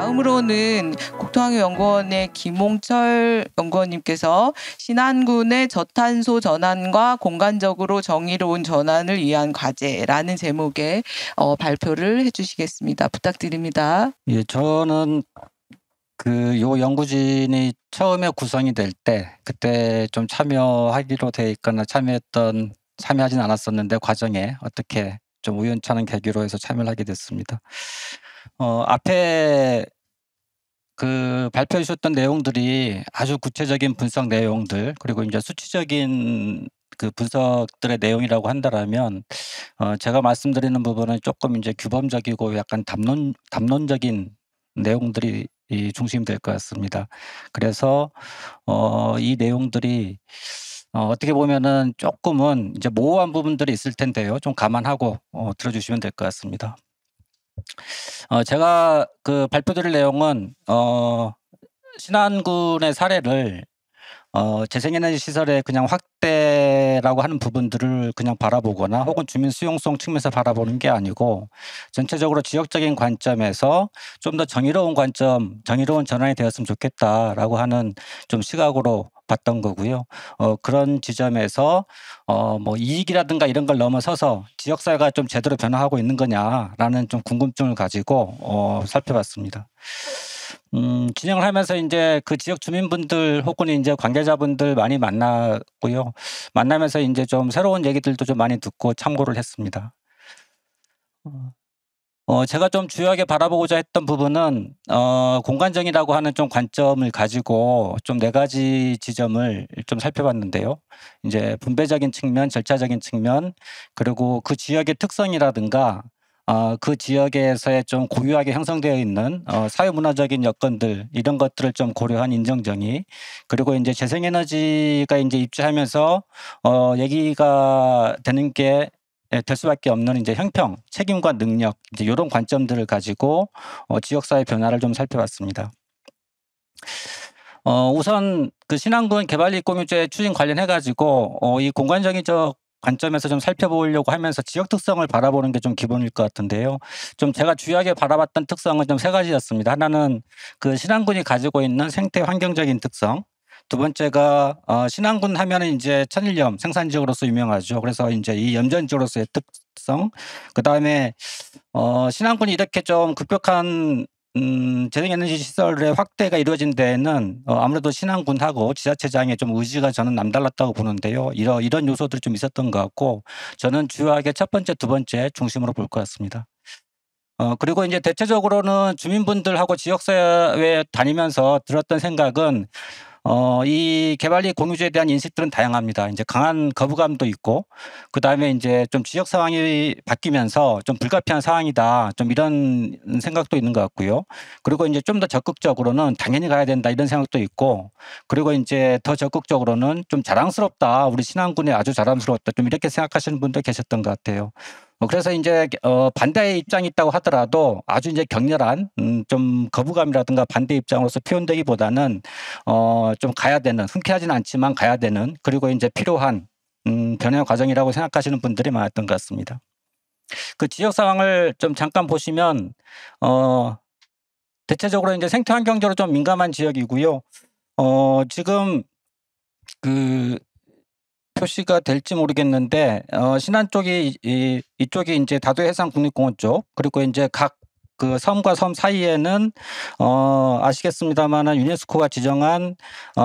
다음으로는 국토환경연구원의 김홍철 연구원님께서 신안군의 저탄소 전환과 공간적으로 정의로운 전환을 위한 과제라는 제목의 발표를 해주시겠습니다. 부탁드립니다. 예, 저는 요 연구진이 처음에 구성이 될 때 그때 좀 참여하기로 돼 있거나 참여하진 않았었는데 과정에 어떻게 좀 우연찮은 계기로 해서 참여를 하게 됐습니다. 앞에 발표해 주셨던 내용들이 아주 구체적인 분석 내용들 그리고 이제 수치적인 분석들의 내용이라고 한다라면 제가 말씀드리는 부분은 조금 이제 규범적이고 약간 담론적인 내용들이 중심이 될 것 같습니다. 그래서 이 내용들이 어떻게 보면은 조금은 이제 모호한 부분들이 있을 텐데요. 좀 감안하고 들어주시면 될 것 같습니다. 제가 발표드릴 내용은 신안군의 사례를 재생에너지 시설의 그냥 확대라고 하는 부분들을 그냥 바라보거나 혹은 주민 수용성 측면에서 바라보는 게 아니고 전체적으로 지역적인 관점에서 좀 더 정의로운 전환이 되었으면 좋겠다라고 하는 좀 시각으로 봤던 거고요. 그런 지점에서 뭐 이익이라든가 이런 걸 넘어서서 지역사회가 좀 제대로 변화하고 있는 거냐라는 좀 궁금증을 가지고 살펴봤습니다. 진행을 하면서 이제 그 지역 주민분들 혹은 이제 관계자분들 많이 만났고요. 만나면서 이제 좀 새로운 얘기들도 좀 많이 듣고 참고를 했습니다. 제가 좀 주요하게 바라보고자 했던 부분은 공간정의라고 하는 좀 관점을 가지고 좀 4가지 지점을 좀 살펴봤는데요. 이제 분배적인 측면, 절차적인 측면, 그리고 그 지역의 특성이라든가 그 지역에서의 좀 고유하게 형성되어 있는 사회문화적인 여건들 이런 것들을 좀 고려한 인정정의, 그리고 이제 재생에너지가 이제 입주하면서 얘기가 되는 게 될 수밖에 없는 이제 형평, 책임과 능력 이제 이런 관점들을 가지고 지역사회 변화를 좀 살펴봤습니다. 우선 신안군 개발이익공유제 추진 관련해 가지고 이 공간정의적 관점에서 좀 살펴보려고 하면서 지역 특성을 바라보는 게 좀 기본일 것 같은데요. 좀 제가 주요하게 바라봤던 특성은 좀 3가지였습니다. 하나는 신안군이 가지고 있는 생태 환경적인 특성, 두 번째가 신안군 하면은 이제 천일염 생산지역으로서 유명하죠. 그래서 이제 이 염전지역으로서의 특성, 그다음에 신안군이 이렇게 좀 급격한 재생에너지 시설의 확대가 이루어진 데에는 아무래도 신안군하고 지자체장의 좀 의지가 저는 남달랐다고 보는데요. 이런 요소들이 좀 있었던 것 같고 저는 주요하게 첫 번째, 두 번째 중심으로 볼 것 같습니다. 그리고 이제 대체적으로는 주민분들하고 지역사회에 다니면서 들었던 생각은 이 개발이익 공유제에 대한 인식들은 다양합니다. 이제 강한 거부감도 있고, 그다음에 이제 좀 지역 상황이 바뀌면서 좀 불가피한 상황이다. 좀 이런 생각도 있는 것 같고요. 그리고 이제 좀 더 적극적으로는 당연히 가야 된다 이런 생각도 있고, 그리고 이제 더 적극적으로는 좀 자랑스럽다. 우리 신안군이 아주 자랑스럽다. 좀 이렇게 생각하시는 분도 계셨던 것 같아요. 그래서 이제 반대의 입장이 있다고 하더라도 아주 이제 격렬한 좀 거부감이라든가 반대 입장으로서 표현되기보다는 좀 가야 되는, 흔쾌하지는 않지만 가야 되는, 그리고 이제 필요한 변화 과정이라고 생각하시는 분들이 많았던 것 같습니다. 그 지역 상황을 좀 잠깐 보시면 대체적으로 이제 생태 환경적으로 좀 민감한 지역이고요. 지금 표시가 될지 모르겠는데 신안 쪽이 이쪽이 이제 다도해상 국립공원 쪽, 그리고 이제 각 섬과 섬 사이에는 아시겠습니다마는 유네스코가 지정한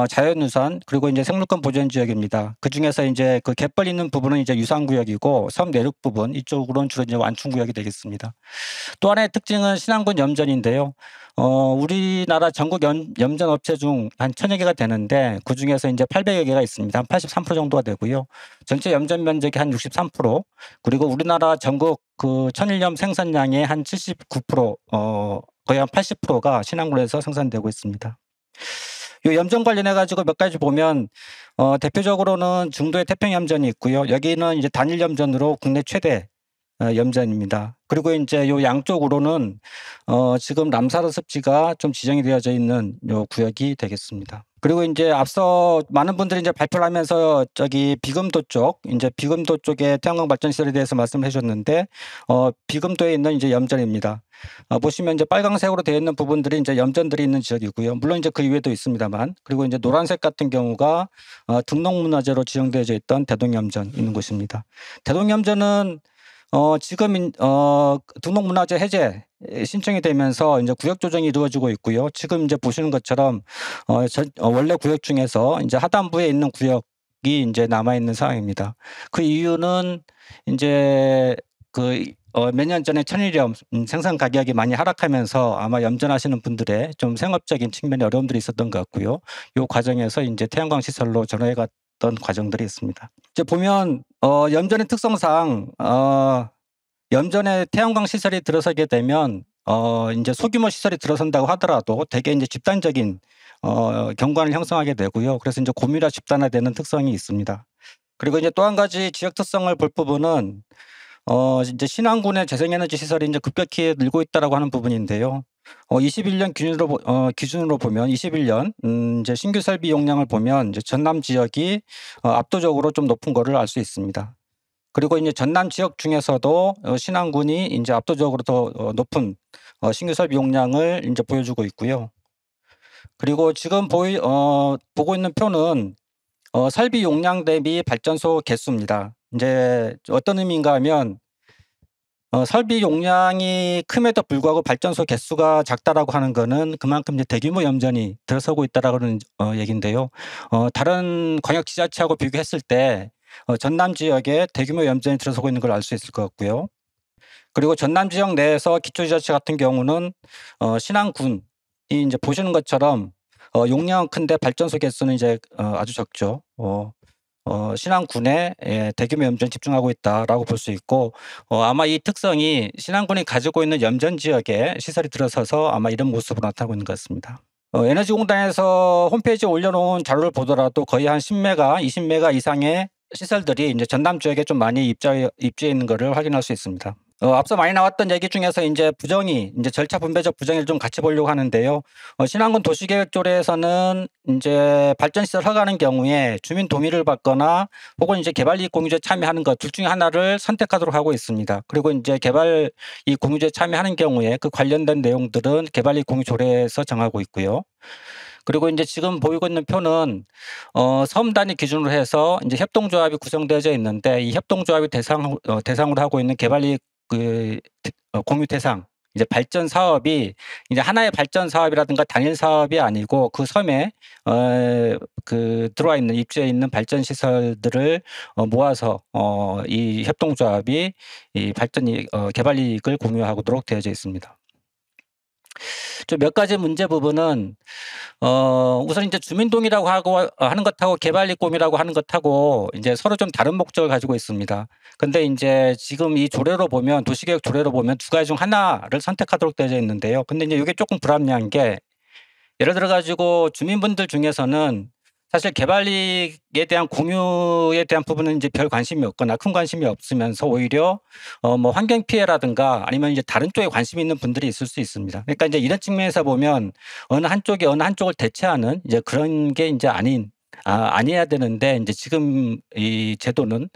자연유산 그리고 이제 생물권 보전 지역입니다. 그 중에서 이제 갯벌 있는 부분은 이제 유산구역이고 섬 내륙 부분 이쪽으로는 주로 이제 완충구역이 되겠습니다. 또 하나의 특징은 신안군 염전인데요. 우리나라 전국 염전 업체 중 한 1000여 개가 되는데 그 중에서 이제 800여 개가 있습니다. 한 83% 정도가 되고요. 전체 염전 면적이 한 63%, 그리고 우리나라 전국 천일염 생산량의 한 79%, 거의 한 80%가 신안군에서 생산되고 있습니다. 이 염전 관련해 가지고 몇 가지 보면 대표적으로는 중도에 태평염전이 있고요. 여기는 이제 단일 염전으로 국내 최대 염전입니다. 그리고 이제 요 양쪽으로는 지금 람사르 습지가 좀 지정이 되어져 있는 요 구역이 되겠습니다. 그리고 이제 앞서 많은 분들이 이제 발표를 하면서 저기 비금도 쪽에 태양광 발전 시설에 대해서 말씀을 해주셨는데, 비금도에 있는 이제 염전입니다. 보시면 이제 빨강색으로 되어 있는 부분들이 이제 염전들이 있는 지역이고요. 물론 이제 그 이외에도 있습니다만, 그리고 이제 노란색 같은 경우가 등록문화재로 지정되어 있던 대동염전 있는 곳입니다. 대동염전은 지금 등록문화재 해제 신청이 되면서 이제 구역 조정이 이루어지고 있고요. 지금 이제 보시는 것처럼 원래 구역 중에서 이제 하단부에 있는 구역이 이제 남아 있는 상황입니다. 그 이유는 이제 몇 년 전에 천일염 생산 가격이 많이 하락하면서 아마 염전하시는 분들의 좀 생업적인 측면에 어려움들이 있었던 것 같고요. 이 과정에서 이제 태양광 시설로 전환해 갔던 과정들이 있습니다. 이제 보면 염전의 특성상 염전에 태양광 시설이 들어서게 되면 이제 소규모 시설이 들어선다고 하더라도 대개 이제 집단적인 경관을 형성하게 되고요. 그래서 이제 고밀화 집단화되는 특성이 있습니다. 그리고 이제 또 한 가지 지역 특성을 볼 부분은 이제 신안군의 재생에너지 시설이 이제 급격히 늘고 있다라고 하는 부분인데요. 21년 기준으로 보면 21년 이제 신규 설비 용량을 보면 이제 전남 지역이 압도적으로 좀 높은 거를 알 수 있습니다. 그리고 이제 전남 지역 중에서도 신안군이 이제 압도적으로 더 높은 신규 설비 용량을 이제 보여주고 있고요. 그리고 지금 보고 있는 표는 설비 용량 대비 발전소 개수입니다. 이제 어떤 의미인가 하면 설비 용량이 큼에도 불구하고 발전소 개수가 작다라고 하는 거는 그만큼 이제 대규모 염전이 들어서고 있다라는 얘기인데요. 다른 광역 지자체하고 비교했을 때 전남 지역에 대규모 염전이 들어서고 있는 걸 알 수 있을 것 같고요. 그리고 전남 지역 내에서 기초지자체 같은 경우는 신안군이 이제 보시는 것처럼 용량은 큰데 발전소 개수는 이제 아주 적죠. 신안군에 대규모 염전이 집중하고 있다라고 볼 수 있고, 아마 이 특성이 신안군이 가지고 있는 염전 지역에 시설이 들어서서 아마 이런 모습으로 나타나고 있는 것 같습니다. 에너지공단에서 홈페이지에 올려놓은 자료를 보더라도 거의 한 10메가, 20메가 이상의 시설들이 이제 전남 지역에 좀 많이 입주해 있는 것을 확인할 수 있습니다. 앞서 많이 나왔던 얘기 중에서 이제 절차 분배적 부정을 좀 같이 보려고 하는데요. 신안군 도시계획조례에서는 이제 발전시설 허가하는 경우에 주민 동의를 받거나 혹은 이제 개발이익 공유제 참여하는 것 둘 중에 하나를 선택하도록 하고 있습니다. 그리고 이제 개발이익 공유제 참여하는 경우에 그 관련된 내용들은 개발이익 공유조례에서 정하고 있고요. 그리고 이제 지금 보이고 있는 표는 섬 단위 기준으로 해서 이제 협동조합이 구성되어져 있는데, 이 협동조합이 대상으로 하고 있는 개발이익 공유 대상 이제 발전 사업이 이제 하나의 발전 사업이라든가 단일 사업이 아니고 그 섬에 들어와 있는 입주해 있는 발전 시설들을 모아서 이 협동조합이 이 개발 이익을 공유하도록 되어져 있습니다. 좀 몇 가지 문제 부분은 우선 이제 주민동의라고 하는 것하고 개발이익 공유라고 하는 것하고 이제 서로 좀 다른 목적을 가지고 있습니다. 근데 이제 지금 이 조례로 보면, 도시계획 조례로 보면 두 가지 중 하나를 선택하도록 되어 있는데요. 근데 이제 이게 조금 불합리한 게, 예를 들어 가지고 주민분들 중에서는 사실 개발이익에 대한 공유에 대한 부분은 이제 별 관심이 없거나 큰 관심이 없으면서 오히려 뭐 환경 피해라든가 아니면 이제 다른 쪽에 관심이 있는 분들이 있을 수 있습니다. 그러니까 이제 이런 측면에서 보면 어느 한쪽을 대체하는 이제 그런 게 이제 아니어야 되는데, 이제 지금 이 제도는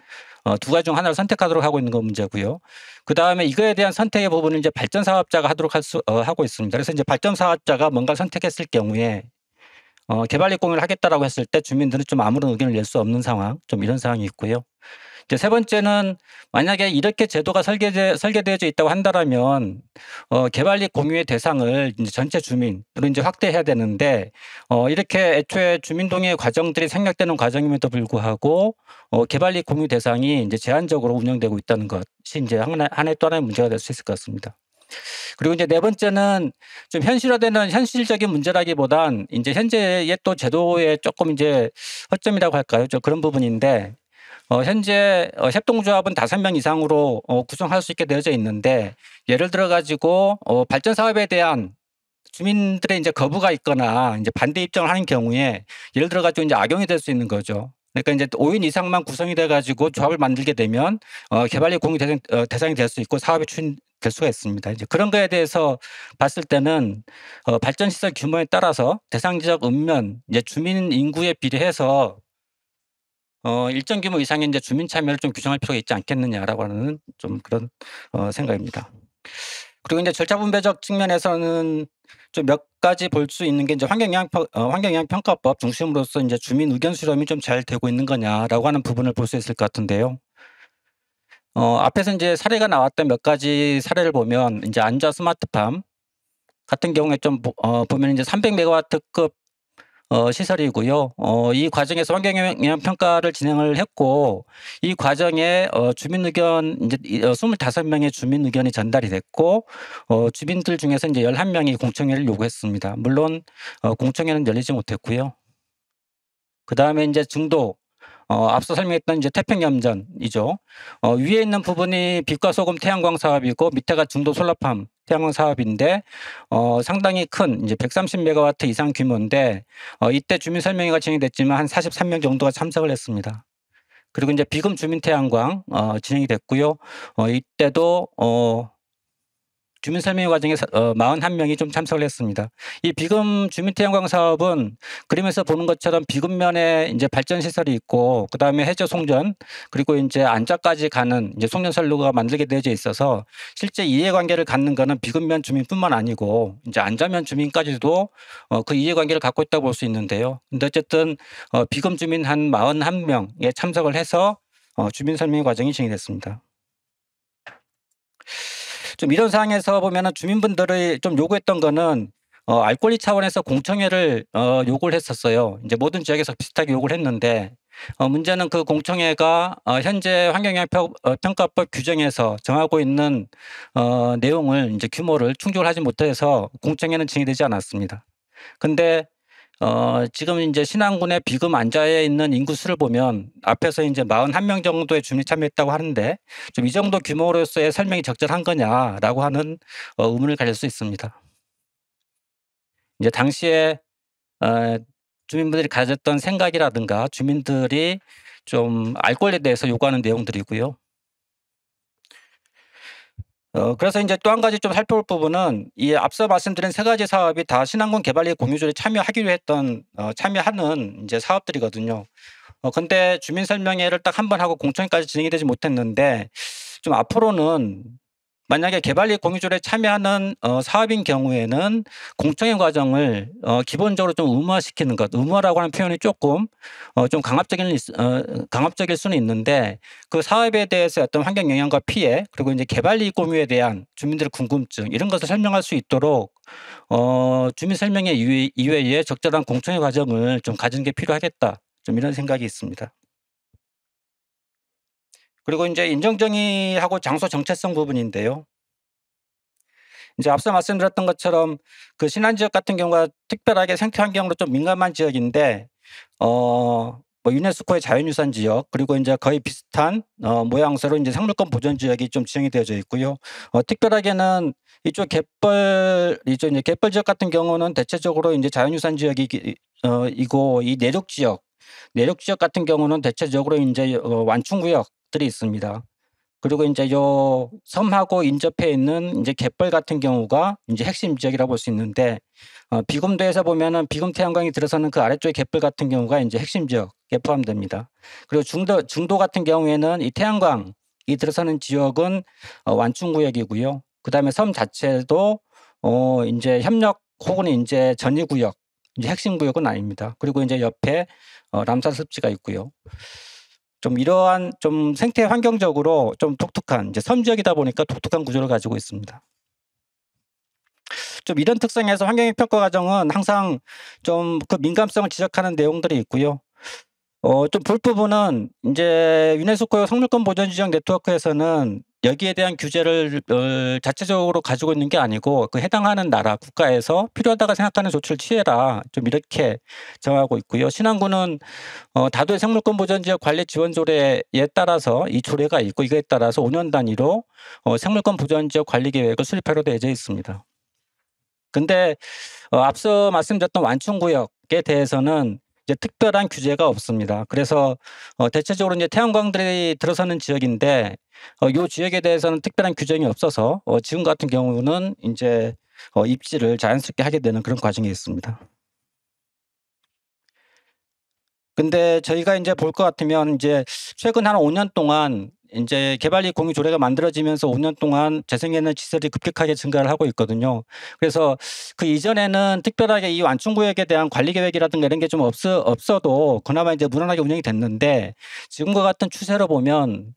두 가지 중 하나를 선택하도록 하고 있는 건 문제고요. 그다음에 이거에 대한 선택의 부분은 이제 발전 사업자가 하고 있습니다. 그래서 이제 발전 사업자가 뭔가를 선택했을 경우에 개발이익 공유를 하겠다라고 했을 때 주민들은 좀 아무런 의견을 낼 수 없는 상황, 좀 이런 상황이 있고요. 이제 세 번째는 만약에 이렇게 제도가 설계되어져 있다고 한다라면 개발이익 공유의 대상을 이제 전체 주민으로 이제 확대해야 되는데, 이렇게 애초에 주민 동의 과정들이 생략되는 과정임에도 불구하고 개발이익 공유 대상이 이제 제한적으로 운영되고 있다는 것이 이제 하나의 또 하나의 문제가 될 수 있을 것 같습니다. 그리고 이제 네 번째는 좀 현실화되는 현실적인 문제라기보단 이제 현재의 또 제도의 조금 이제 허점이라고 할까요? 그런 부분인데, 현재 협동조합은 5명 이상으로 구성할 수 있게 되어져 있는데, 예를 들어 가지고 발전 사업에 대한 주민들의 이제 거부가 있거나 이제 반대 입장을 하는 경우에 예를 들어 가지고 이제 악용이 될 수 있는 거죠. 그러니까 이제 5인 이상만 구성이 돼 가지고 조합을 만들게 되면 개발이익 공유 대상이 될 수 있고 사업에 될 수가 있습니다. 이제 그런 거에 대해서 봤을 때는 발전 시설 규모에 따라서 대상 지역 읍면 이제 주민 인구에 비례해서 일정 규모 이상의 이제 주민 참여를 좀 규정할 필요가 있지 않겠느냐라고 하는 좀 그런 생각입니다. 그리고 이제 절차 분배적 측면에서는 좀 몇 가지 볼 수 있는 게 이제 환경영향평가법 중심으로서 이제 주민 의견 수렴이 좀 잘 되고 있는 거냐라고 하는 부분을 볼 수 있을 것 같은데요. 앞에서 이제 사례가 나왔던 몇 가지 사례를 보면 이제 안자 스마트팜 같은 경우에 좀 보면 이제 300메가와트급 시설이고요. 이 과정에서 환경영향 평가를 진행을 했고 이 과정에 주민 의견 이제 25명의 주민 의견이 전달이 됐고 주민들 중에서 이제 11명이 공청회를 요구했습니다. 물론 공청회는 열리지 못했고요. 그다음에 이제 중도 앞서 설명했던 이제 태평염전이죠. 위에 있는 부분이 빛과 소금 태양광 사업이고 밑에가 중도 솔라팜 태양광 사업인데 상당히 큰 이제 130메가와트 이상 규모인데 이때 주민 설명회가 진행됐지만 한 43명 정도가 참석을 했습니다. 그리고 이제 비금 주민 태양광 진행이 됐고요. 이때도 주민 설명회 과정에 41명이 좀 참석을 했습니다. 이 비금 주민 태양광 사업은 그림에서 보는 것처럼 비금면에 이제 발전 시설이 있고 그다음에 해저 송전 그리고 이제 안자까지 가는 이제 송전 선로가 만들게 되어져 있어서 실제 이해관계를 갖는 거는 비금면 주민뿐만 아니고 이제 안자면 주민까지도 그 이해관계를 갖고 있다고 볼 수 있는데요. 근데 어쨌든 비금 주민 한 41명에 참석을 해서 주민 설명회 과정이 진행됐습니다. 좀 이런 상황에서 보면은 주민분들이 좀 요구했던 거는 알 권리 차원에서 공청회를 요구를 했었어요. 이제 모든 지역에서 비슷하게 요구를 했는데 문제는 그 공청회가 현재 환경영향평가법 규정에서 정하고 있는 내용을 이제 규모를 충족을 하지 못해서 공청회는 진행되지 않았습니다. 근데 지금 이제 신안군의 비금 안자에 있는 인구 수를 보면 앞에서 이제 41명 정도의 주민이 참여했다고 하는데 좀 이 정도 규모로서의 설명이 적절한 거냐라고 하는 의문을 가질 수 있습니다. 이제 당시에 주민분들이 가졌던 생각이라든가 주민들이 좀 알 권리에 대해서 요구하는 내용들이고요. 그래서 이제 또 한 가지 좀 살펴볼 부분은 이 앞서 말씀드린 세 가지 사업이 다 신안군 개발리 공유조에 참여하기로 했던 참여하는 이제 사업들이거든요. 근데 주민 설명회를 딱 한 번 하고 공청회까지 진행이 되지 못했는데 좀 앞으로는 만약에 개발리 공유조에 참여하는 사업인 경우에는 공청회 과정을 기본적으로 좀 의무화시키는 것. 의무화라고 하는 표현이 조금 좀 강압적일 수는 있는데 그 사업에 대해서 어떤 환경 영향과 피해 그리고 이제 개발리 공유에 대한 주민들의 궁금증 이런 것을 설명할 수 있도록 주민 설명회 이외에 적절한 공청회 과정을 좀 가지는 게 필요하겠다. 좀 이런 생각이 있습니다. 그리고 이제 인정정의하고 장소 정체성 부분인데요. 이제 앞서 말씀드렸던 것처럼 그 신안 지역 같은 경우가 특별하게 생태 환경으로 좀 민감한 지역인데 뭐 유네스코의 자연유산 지역 그리고 이제 거의 비슷한 모양새로 이제 생물권 보전 지역이 좀 지정이 되어져 있고요. 특별하게는 이쪽 갯벌 이제 갯벌 지역 같은 경우는 대체적으로 이제 자연유산 지역이고 이 내륙 지역 같은 경우는 대체적으로 이제 완충구역들이 있습니다. 그리고 이제 요 섬하고 인접해 있는 이제 갯벌 같은 경우가 이제 핵심 지역이라고 볼 수 있는데 비금도에서 보면은 비금 태양광이 들어서는 그 아래쪽의 갯벌 같은 경우가 이제 핵심 지역에 포함됩니다. 그리고 중도 같은 경우에는 이 태양광이 들어서는 지역은 완충구역이고요. 그다음에 섬 자체도 인제 협력 혹은 인제 전이구역, 이제 핵심 구역은 아닙니다. 그리고 인제 옆에 람사 습지가 있고요. 좀 이러한 좀 생태 환경적으로 좀 독특한 이제 섬 지역이다 보니까 독특한 구조를 가지고 있습니다. 좀 이런 특성에서 환경의 평가 과정은 항상 좀 그 민감성을 지적하는 내용들이 있고요. 좀 볼 부분은 인제 유네스코 생물권 보전 지역 네트워크에서는 여기에 대한 규제를 자체적으로 가지고 있는 게 아니고 그 해당하는 나라 국가에서 필요하다고 생각하는 조치를 취해라 좀 이렇게 정하고 있고요. 신안군은 다도해 생물권 보전 지역 관리 지원 조례에 따라서 이 조례가 있고 이거에 따라서 5년 단위로 생물권 보전 지역 관리 계획을 수립하려 되어져 있습니다. 근데 앞서 말씀드렸던 완충구역에 대해서는 이제 특별한 규제가 없습니다. 그래서 대체적으로 이제 태양광들이 들어서는 지역인데 요 지역에 대해서는 특별한 규정이 없어서 지금 같은 경우는 인제 입지를 자연스럽게 하게 되는 그런 과정이 있습니다. 근데 저희가 인제 볼 것 같으면 인제 최근 한 5년 동안 인제 개발이익 공유 조례가 만들어지면서 5년 동안 재생에너지 시설이 급격하게 증가를 하고 있거든요. 그래서 그 이전에는 특별하게 이 완충구역에 대한 관리 계획이라든가 이런 게 좀 없어도 그나마 이제 무난하게 운영이 됐는데 지금과 같은 추세로 보면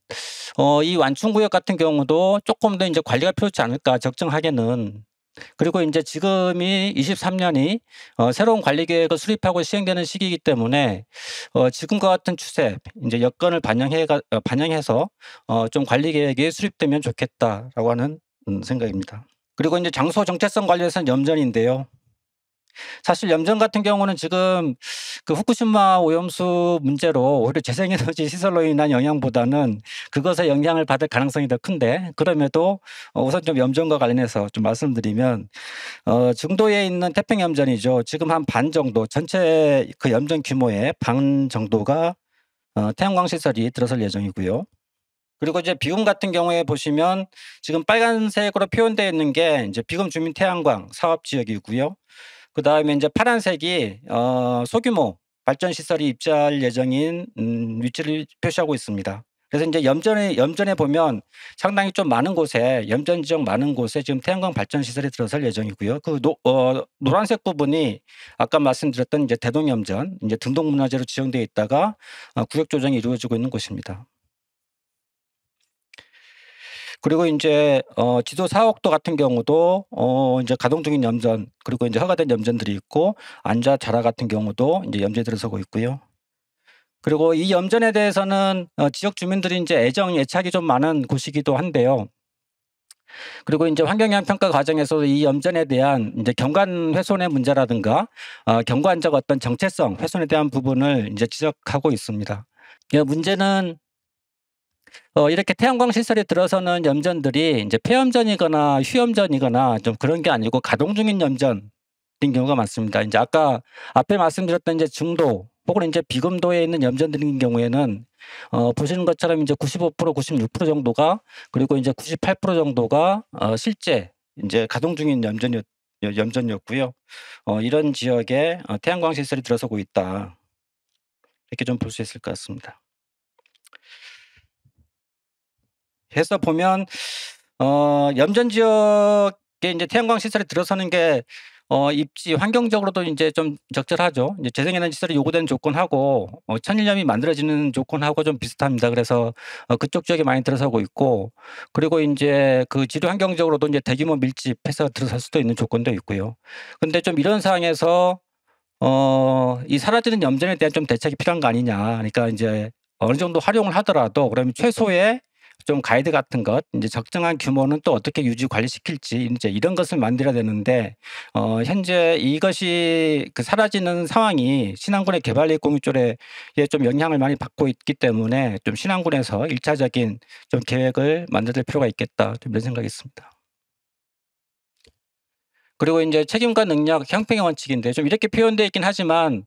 이 완충구역 같은 경우도 쪼끔 더 인제 관리가 필요하지 않을까 적정하게는. 그리고 인제 지금이 23 년이 새로운 관리 계획을 수립하고 시행되는 시기이기 때문에 지금과 같은 추세 인제 여건을 반영해서 좀 '관리 계획이 수립되면 좋겠다.'라고 하는 생각입니다. 그리고 인제 장소 정체성 관련해서는 염전인데요. 사실 염전 같은 경우는 지금 그 후쿠시마 오염수 문제로 오히려 재생에너지 시설로 인한 영향보다는 그것에 영향을 받을 가능성이 더 큰데 그럼에도 우선 좀 염전과 관련해서 좀 말씀드리면 중도에 있는 태평염전이죠. 지금 한 반 정도 전체 그 염전 규모의 반 정도가 태양광 시설이 들어설 예정이고요. 그리고 이제 비금 같은 경우에 보시면 지금 빨간색으로 표현되어 있는 게 인제 비금 주민 태양광 사업 지역이고요. 그다음에 인제 파란색이 소규모 발전 시설이 입주할 예정인 위치를 표시하고 있습니다. 그래서 인제 염전에 보면 상당히 좀 많은 곳에 염전 지역 많은 곳에 지금 태양광 발전 시설이 들어설 예정이고요. 그 노란색 부분이 아까 말씀드렸던 인제 대동염전 인제 등록문화재로 지정되어 있다가 구역 조정이 이루어지고 있는 곳입니다. 그리고 인제 지도 4 억도 같은 경우도 인제 가동 중인 염전 그리고 인제 허가된 염전들이 있고 안자 자라 같은 경우도 인제 염전이 들어서고 있고요. 그리고 이 염전에 대해서는 지역 주민들이 인제 애착이 좀 많은 곳이기도 한데요. 그리고 인제 환경영향 평가 과정에서도 이 염전에 대한 인제 경관 훼손의 문제라든가 경관적 어떤 정체성 훼손에 대한 부분을 인제 지적하고 있습니다. 문제는 이렇게 태양광 시설에 들어서는 염전들이 인제 폐염전이거나 휴염전이거나 좀 그런 게 아니고 가동 중인 염전인 경우가 많습니다. 인제 아까 앞에 말씀드렸던 인제 중도 혹은 인제 비금도에 있는 염전들인 경우에는 보시는 것처럼 인제 95% 96% 정도가 그리고 인제 98% 정도가 실제 인제 가동 중인 염전이었고요. 이런 지역에 태양광 시설이 들어서고 있다. 이렇게 좀 볼 수 있을 것 같습니다. 해서 보면 염전 지역에 인제 태양광 시설이 들어서는 게 입지 환경적으로도 인제 좀 적절하죠. 이제 재생에너지 시설이 요구되는 조건하고 천일염이 만들어지는 조건하고 좀 비슷합니다. 그래서 그쪽 지역에 많이 들어서고 있고 그리고 인제 그 지류 환경적으로도 인제 대규모 밀집해서 들어설 수도 있는 조건도 있고요. 근데 좀 이런 상황에서 이 사라지는 염전에 대한 좀 대책이 필요한 거 아니냐. 그러니까 인제 어느 정도 활용을 하더라도 그러면 최소의 좀 가이드 같은 것 인제 적정한 규모는 또 어떻게 유지 관리시킬지 인제 이런 것을 만들어야 되는데 현재 이것이 그 사라지는 상황이 신안군의 개발이익 공유조례에 좀 영향을 많이 받고 있기 때문에 좀 신안군에서 1 차적인 좀 계획을 만들 필요가 있겠다. 좀 이런 생각이 있습니다. 그리고 인제 책임과 능력 형평의 원칙인데 좀 이렇게 표현되어 있긴 하지만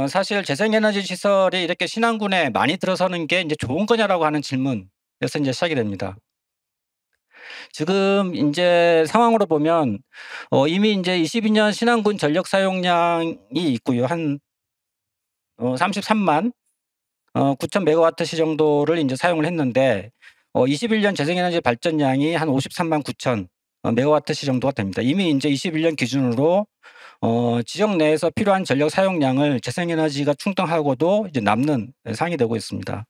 사실 재생에너지 시설이 이렇게 신안군에 많이 들어서는 게 인제 좋은 거냐라고 하는 질문에서 인제 시작이 됩니다. 지금 인제 상황으로 보면 이미 인제 22년 신안군 전력 사용량이 있고요. 한 33만 9천 메가와트시 정도를 인제 사용을 했는데 21년 재생에너지 발전량이 한 53만 9천 메가와트시 정도가 됩니다. 이미 인제 21년 기준으로 지역 내에서 필요한 전력 사용량을 재생에너지가 충당하고도 이제 남는 상황이 되고 있습니다.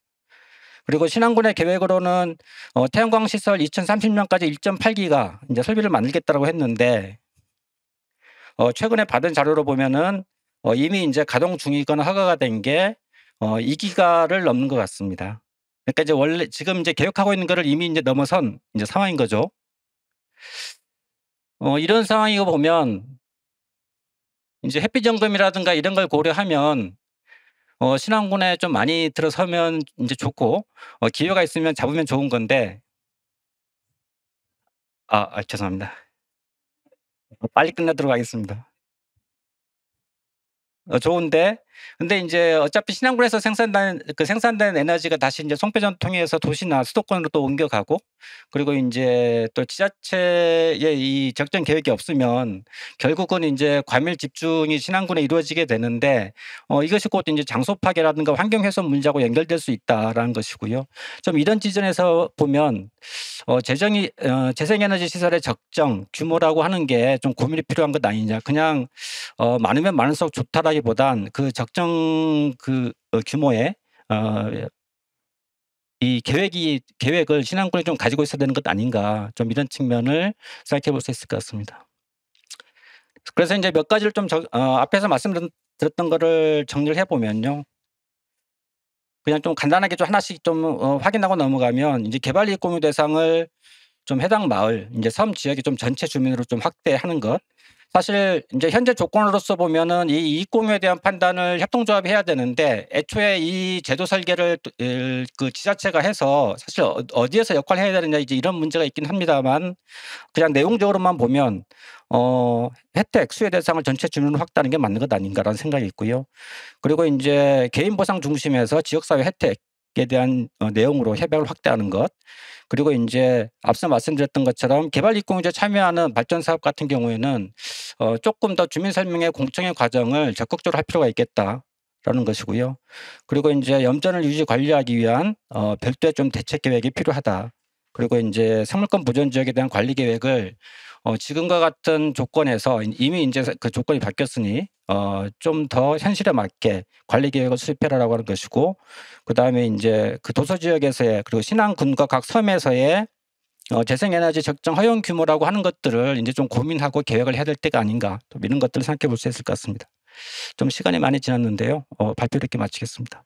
그리고 신안군의 계획으로는 태양광 시설 2030 년까지 1.8 기가 인제 설비를 만들겠다라고 했는데 최근에 받은 자료로 보면은 이미 인제 가동 중이거나 허가가 된 게 2 기가를 넘는 것 같습니다. 그러니까 이제 원래 지금 인제 계획하고 있는 거를 이미 인제 넘어선 인제 상황인 거죠. 이런 상황이고 보면 인제 햇빛 점검이라든가 이런 걸 고려하면 신안군에 좀 많이 들어서면 인제 좋고 기회가 있으면 잡으면 좋은 건데 죄송합니다. 빨리 끝내도록 하겠습니다. 좋은데 근데 이제 어차피 신안군에서 생산된 에너지가 다시 이제 송폐전 통해서 도시나 수도권으로 또 옮겨가고, 그리고 인제 또 지자체의 이 적정 계획이 없으면 결국은 인제 과밀 집중이 신안군에 이루어지게 되는데, 이것이 곧 인제 장소 파괴라든가 환경 훼손 문제하고 연결될 수 있다라는 것이고요. 좀 이런 지점에서 보면 재생에너지 시설의 적정 규모라고 하는 게 좀 고민이 필요한 것 아니냐. 그냥 많으면 많을수록 좋다라기보단 그 적정 규모의 이 계획을 신안군이 좀 가지고 있어야 되는 것 아닌가. 좀 이런 측면을 생각해 볼 수 있을 것 같습니다. 그래서 인제 몇 가지를 좀 앞에서 말씀드렸던 거를 정리를 해 보면요. 그냥 좀 간단하게 좀 하나씩 좀 확인하고 넘어가면, 인제 개발 이익 공유 대상을 좀 해당 마을, 인제 섬 지역의 좀 전체 주민으로 좀 확대하는 것. 사실 인제 현재 조건으로서 보면은 이 이익 공유에 대한 판단을 협동조합이 해야 되는데, 애초에 이 제도 설계를 그 지자체가 해서 사실 어디에서 역할을 해야 되느냐, 이제 이런 문제가 있긴 합니다만, 그냥 내용적으로만 보면 혜택 수혜 대상을 전체 주민으로 확대하는 게 맞는 것 아닌가라는 생각이 있고요. 그리고 인제 개인 보상 중심에서 지역 사회 혜택에 대한 내용으로 협약을 확대하는 것. 그리고 인제 앞서 말씀드렸던 것처럼 개발 이익 공유제에 참여하는 발전 사업 같은 경우에는 쪼끔 더 주민 설명회 공청회 과정을 적극적으로 할 필요가 있겠다라는 것이고요. 그리고 인제 염전을 유지 관리하기 위한 별도의 좀 대책 계획이 필요하다. 그리고 인제 생물권 보존 지역에 대한 관리 계획을 지금과 같은 조건에서 이미 인제 그 조건이 바뀌었으니 좀 더 현실에 맞게 관리 계획을 수립해라라고 하는 것이고, 그다음에 인제 그 도서 지역에서의, 그리고 신안군과 각 섬에서의 재생에너지 적정 허용 규모라고 하는 것들을 인제 좀 고민하고 계획을 해야 될 때가 아닌가, 좀 이런 것들을 생각해 볼 수 있을 것 같습니다. 좀 시간이 많이 지났는데요. 발표를 이렇게 마치겠습니다.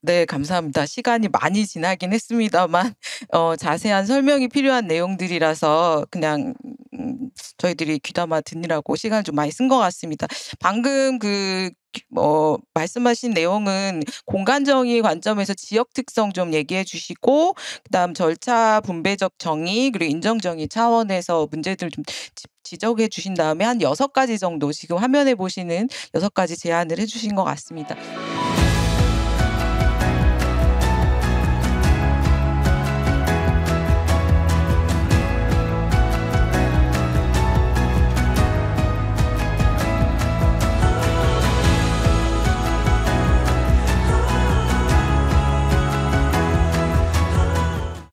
네, 감사합니다. 시간이 많이 지나긴 했습니다만 자세한 설명이 필요한 내용들이라서 그냥 저희들이 귀담아 듣느라고 시간을 좀 많이 쓴 것 같습니다. 방금 말씀하신 내용은 공간 정의 관점에서 지역 특성 좀 얘기해 주시고, 그다음 절차 분배적 정의, 그리고 인정 정의 차원에서 문제들 좀 지적해 주신 다음에 한 6가지 정도 지금 화면에 보시는 6가지 제안을 해 주신 것 같습니다.